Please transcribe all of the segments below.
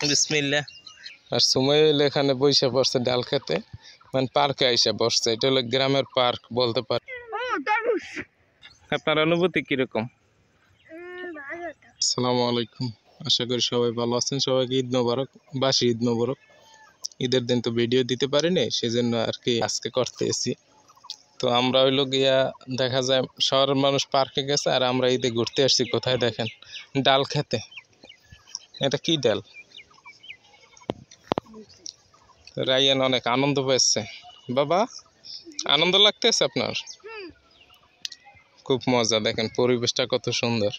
বিসমিল্লাহ। আর সময় হইলে এখানে বইসা পড়ছে ডাল খেতে, মানে পার্কে আইসা বসছে। এটা হলো গ্রামের পার্ক বলতে পারে। আপনার অনুভূতি কিরকম? আসসালামু আলাইকুম, আশা করি সবাই ভালো আছেন। সবাইকে ঈদ মোবারক, বাসি ঈদ মোবারক। ঈদের দিন তো ভিডিও দিতে পারিনি, সেজন্য আর কি আজকে করতে এসেছি। তো আমরা হইলো গিয়া দেখা যায় শহরের মানুষ পার্কে গেছে, আর আমরা ঈদে ঘুরতে আসছি কোথায় দেখেন, ডাল খেতে। এটা কি ডাল? রায়ান অনেক আনন্দ পেয়েছে। বাবা, আনন্দ লাগতেছে আপনার? খুব মজা। দেখেন পরিবেশটা কত সুন্দর।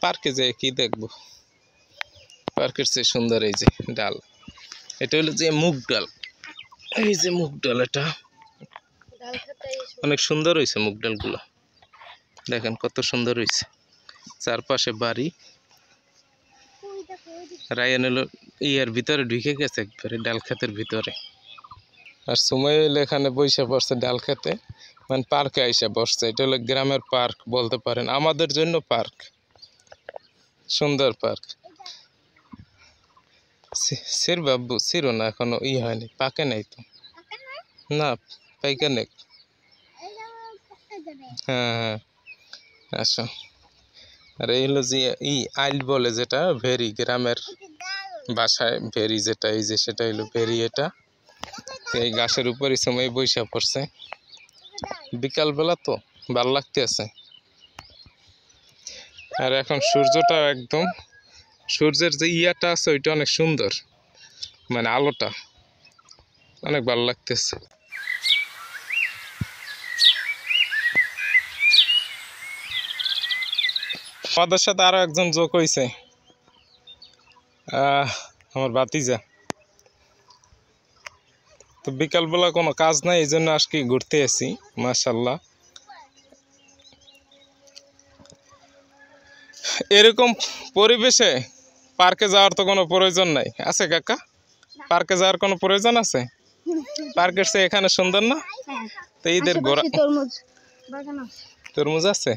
পার্কে যেয়ে কি দেখবো, পার্কের চেয়ে সুন্দর এই যে ডাল। এটা হলো যে মুগ ডাল, এই যে মুগ ডাল, এটা অনেক সুন্দর হয়েছে মুগ ডালগুলো। দেখেন কত সুন্দর হয়েছে, চারপাশে বাড়ি। রায়ান হলো ইয়ার ভিতরে ঢুকে গেছে একবারে ডাল ক্ষেতের ভিতরে। আর সময় হইলে এখানে বইসা পড়ছে ডাল খেতে, মানে পার্কে আইসা বসছে। এটা হলো গ্রামের পার্ক বলতে পারেন, আমাদের জন্য পার্ক, সুন্দর পার্ক। সির বাবু সিরো না, এখনো হয়নি, পাকে নাই তো না, পাইকা নেই। হ্যাঁ হ্যাঁ, আসো। আর এই হলো যে আইল বলে, যেটা ভেরি, গ্রামের বাসায় ভেরি যেটা, এই যে সেটা হলো ভেরি। এটা এই গাছের উপরই সময় বইসা পড়ছে, বিকালবেলা তো ভাল লাগতে আছে। আর এখন সূর্যটা একদম, সূর্যের যে ইয়াটা আছে ওইটা অনেক সুন্দর, মানে আলোটা অনেক ভালো লাগতেছে। আমাদের সাথে আরো একজন যোগ হয়েছে, আমার ভাতিজা। তো বিকালবেলা কোনো কাজ নাই, এই জন্য আজকে ঘুরতে আসি। মাশাল্লাহ, এরকম পরিবেশে পার্কে যাওয়ার তো কোনো প্রয়োজন নাই, আছে কাকা? পার্কে যাওয়ার কোনো প্রয়োজন আছে? পার্কের চেয়ে এখানে সুন্দর না? তো ঈদের ঘোরা, তরমুজ আছে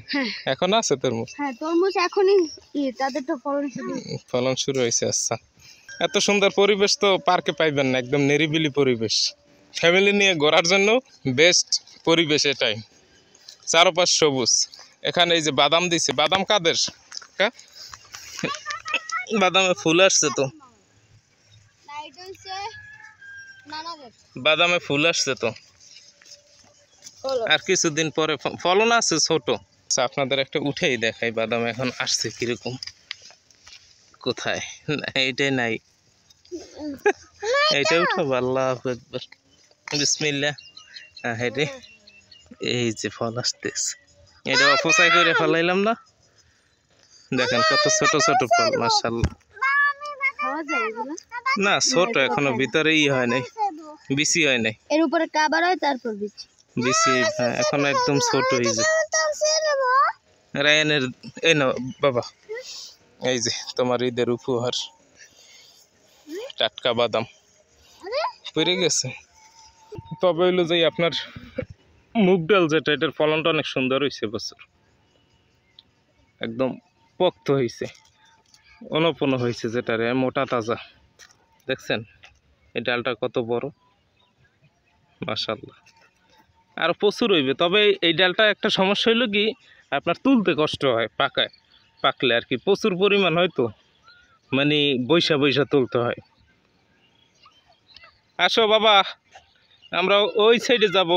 এখন? আছে তরমুজ? ফলন শুরু হয়েছে। আচ্ছা, এত সুন্দর পরিবেশ তো পার্কে পাইবেন না, একদম নিরিবিলি পরিবেশ। ফ্যামিলি নিয়ে ঘোরার জন্য বেস্ট পরিবেশ এটাই, চারপাশ সবুজ। এখানে এই যে বাদাম দিছে, বাদাম কাদের? বাদামে ফুল আসছে তো, বাদামে ফুল আসছে তো, আর কিছুদিন পরে ফলন আছে ছোট। আপনাদের একটা উঠেই দেখাই বাদাম এখন আসছে কিরকম। কোথায়? এইটাই নাই, এইটা উঠাবো। আল্লাহু আকবার, বিসমিল্লাহ। হ্যাঁ রে, এই যে ফল আসতেছে, এটা অপচয় করে ফেলাইলাম না। দেখেন কত ছোট ছোট ফল, মাশাআল্লাহ। না ছোট, এখনো ভিতরে হয় নাই, বিসি হয় নাই। এর উপরে কাবার হয়, তারপর বিসি এখন একদম ছোট। এই যে রায়ানের, এই না বাবা, এই যে তোমার ঈদের উপহার, টাটকা বাদাম পড়ে গেছে। তবে হইলো যে আপনার মুগ ডাল যেটা, এটার ফলনটা অনেক সুন্দর হয়েছে বছর, একদম পোক্ত হয়েছে, অনপূর্ণ হয়েছে, যেটা রে মোটা তাজা। দেখছেন এই ডালটা কত বড়, মাশাআল্লাহ। আর প্রচুর হইবে। তবে এই ডালটা একটা সমস্যা হইলো কি, আপনার তুলতে কষ্ট হয়, পাকলে আর কি প্রচুর পরিমাণ হয়তো, মানে বৈশা বৈশা তুলতে হয়। আসো বাবা, আমরা ওই সাইডে যাব।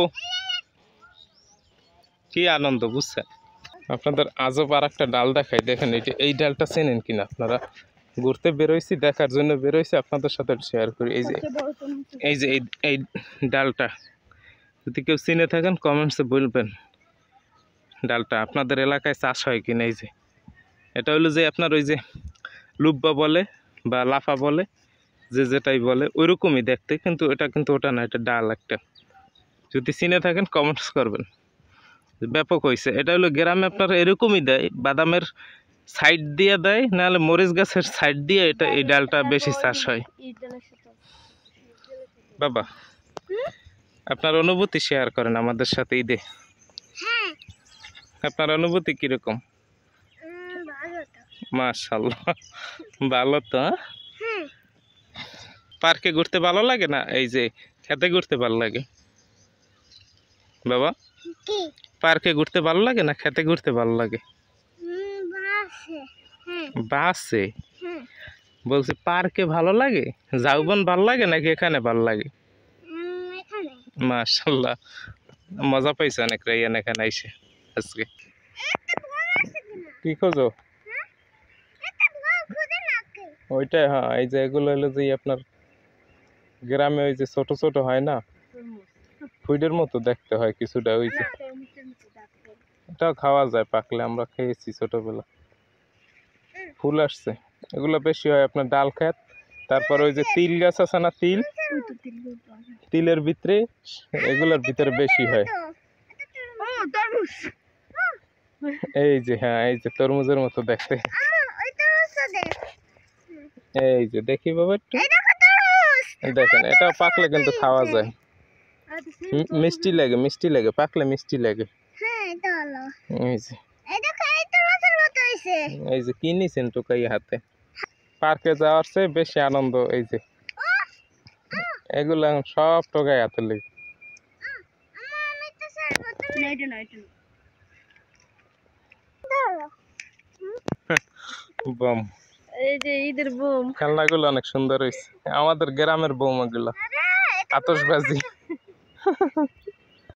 কি আনন্দ, বুঝছেন? আপনাদের আজব আর একটা ডাল দেখাই, দেখেন এই ডালটা চেনেন কিনা আপনারা? ঘুরতে বেরোইছি, দেখার জন্য বেরোইছি, আপনাদের সাথে শেয়ার করি। এই যে এই ডালটা যদি কেউ চিনে থাকেন কমেন্টসে বলবেন, ডালটা আপনাদের এলাকায় চাষ হয় কিনা। এই যে এটা হলো যে আপনার ওই যে লুব্বা বলে বা লাফা বলে, যে যেটাই বলে ওইরকমই দেখতে, কিন্তু এটা কিন্তু ওটা না, এটা ডাল একটা। যদি চিনে থাকেন কমেন্টস করবেন। ব্যাপক হয়েছে। এটা হলো গ্রামে আপনারা এরকমই দেয়, বাদামের সাইড দিয়ে দেয়, নাহলে মরিচ গাছের সাইড দিয়ে এটা এই ডালটা বেশি চাষ হয়। বাবা, আপনার অনুভূতি শেয়ার করেন আমাদের সাথে ঈদে। আপনার অনুভূতি কিরকম? মাশাআল্লাহ, ভালো তো। হ্যাঁ পার্কে ঘুরতে ভালো লাগে না, এই যে খেতে ঘুরতে ভালো লাগে বাবা? কি পার্কে ঘুরতে ভালো লাগে না খেতে ঘুরতে ভালো লাগে? বাসে হ্যাঁ বাসে? হ্যাঁ বলছি পার্কে ভালো লাগে, ঝাউবন ভালো লাগে নাকি এখানে ভালো লাগে? এখানে মাশাআল্লাহ, মজা পাইছে অনেক রাইয়ান এখানে আইসে আজকে। কি খোঁজো? ওইটাই, হ্যাঁ এই যে এগুলো হলো যে আপনার গ্রামে ওই যে ছোট ছোট হয় না, ফুইডের মতো দেখতে হয় কিছুটা, ওই যে এটাও খাওয়া যায় পাকলে, আমরা খেয়েছি ছোটবেলা। ফুল আসছে, এগুলো বেশি হয় আপনার ডাল খেত। তারপর ওই যে তিল গাছ আছে না, তিল, তিলের ভিতরে, এগুলোর ভিতরে বেশি হয়। এই যে হ্যাঁ, এই যে তরমুজের মতো দেখতে। এই যে দেখি বাবা একটু দেখেন, এটা পাকলে কিন্তু খাওয়া যায়, মিষ্টি লাগে, মিষ্টি লাগে, পাকলে মিষ্টি লাগে। এই যে এই যে কি নিছেন টুকাই হাতে? পার্কে যাওয়ার চেয়ে বেশি আনন্দ এই যে এগুলো এখন সব টোকাই হাতে লেগে। বোম, এই যে ঈদের বোম খেলনাগুলো অনেক সুন্দর হয়েছে, আমাদের গ্রামের বোম এগুলো, আতশবাজি।